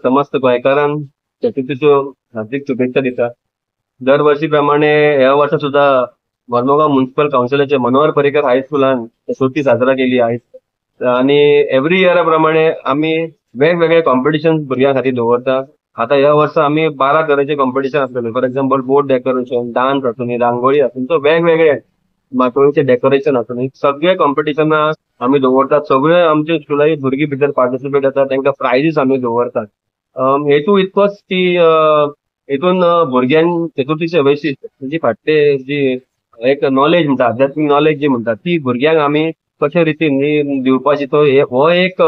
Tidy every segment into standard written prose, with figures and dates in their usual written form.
समस्त गोंयकारांक चतुर्थीच्यो हार्दिक शुभेच्छा दिता. दरवर्षी प्रमाणे ह्या वर्सा सुद्धा मर्मुगांव म्युनिसिपल काउन्सिलाच्या मनोहर पर्रीकर हायस्कुलान चतुर्थी साजरा केली आयज आणि एव्हरी इयरा प्रमाणे आम्ही वेगवेगळे कॉम्पिटिशन भुरग्यां खातीर दवरता. आता ह्या वर्सा आम्ही 12 तरेचे कॉम्पिटिशन आसतले. For example board decoration, dance आसूनी, रांगोळी आसून सो वेगवेगळे माटोळीचे डेकोरेशन आसूनी सगळे कॉम्पिटिशनां आम्ही दवरतात. सगळे आमचे स्कुलाची भुरगीं भितर पार्टिसिपेट जातात, तांकां प्रायजीस आम्ही दवरतात. हेतू इतकोच की हेतून भुरग्यांक चतुर्थीचे वैशिश्ट म्हणजे फाटले जी एक नॉलेज म्हणटा, आध्यात्मिक नॉलेज जी म्हणटा ती भुरग्यांक आम्ही कशे रितीन दिवपाची तो हो एक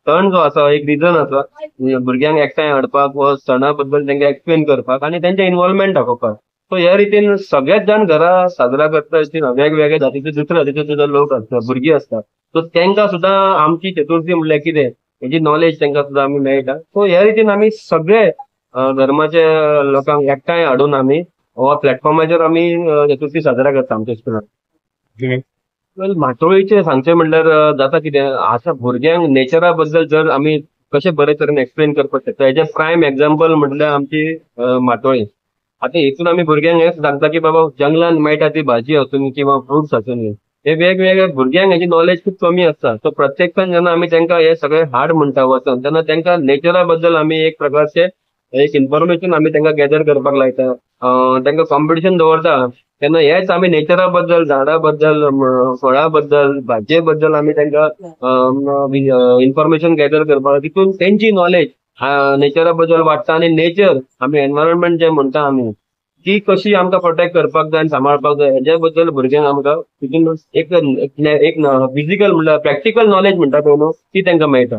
सण जो आसा, एक रिजन आसा भुरग्यांक एकठांय हाडपाक व सणा बद्दल तांकां एक्सप्लेन करपाक आणि त्यांचे इन्व्हॉल्वमेंट दाखोवपाक. सो ह्या रितीन सगळेच जाण घरा साजरा करता आसतना वेगवेगळ्या जातीचे दुसऱ्या जातीचे सुद्धा लोक असतात, भुरगीं असतात. सो तांकां सुद्धा आमची चतुर्थी म्हणल्यार कितें हेची नॉलेज तांकां सुद्धा आमी मेळटा. सो ह्या रितीन आमी सगळे धर्माचे लोकांक एकठांय हाडून आमी हो प्लॅटफॉर्माचेर आमी चतुर्थी साजरा करता आमच्या स्कुलान. वेल माटोळीचे सांगचे म्हणल्यार जाता कितें आतां भुरग्यांक नेचरा बद्दल जर आमी कशे बरे तरेन एक्सप्लेन करपाक शकता हेचे प्रायम एक्झाम्पल म्हटल्यार आमची माटोळी. आता हेतून आमी भुरग्यांक हें सांगता की बाबा जंगलान मेळटा ती भाजी आसूनी किंवा फ्रुट्स आसूनी हे वेगवेगळे भुरग्यांक हेची नॉलेज खूब कमी आसता. सो प्रत्येकपण जेन्ना आमी तांकां हे सगळे हाड म्हणटा वचोन तेन्ना तांकां नेचरा बद्दल आमी एक प्रकारचे एक इन्फॉर्मेशन आमी तांकां गॅदर करपाक लायता. तांकां कॉम्पिटिशन दवरता तेन्ना हेच आमी नेचरा बद्दल, झाडा बद्दल, फळां बद्दल, भाजये बद्दल आमी तांकां इन्फॉर्मेशन गॅदर करपाक तितून तेंची नॉलेज नेचरा बद्दल वाडटा आणि नेचर आमी एनवायरमेंट जे म्हणटा आमी ती कशी आमकां प्रोटेक्ट करपाक जाय आनी सांबाळपाक जाय हेच्या बद्दल भुरग्यांक आमकां तितून एक फिजिकल म्हणल्यार प्रॅक्टिकल नॉलेज म्हणटा पळय न्हू ती तांकां मेळटा.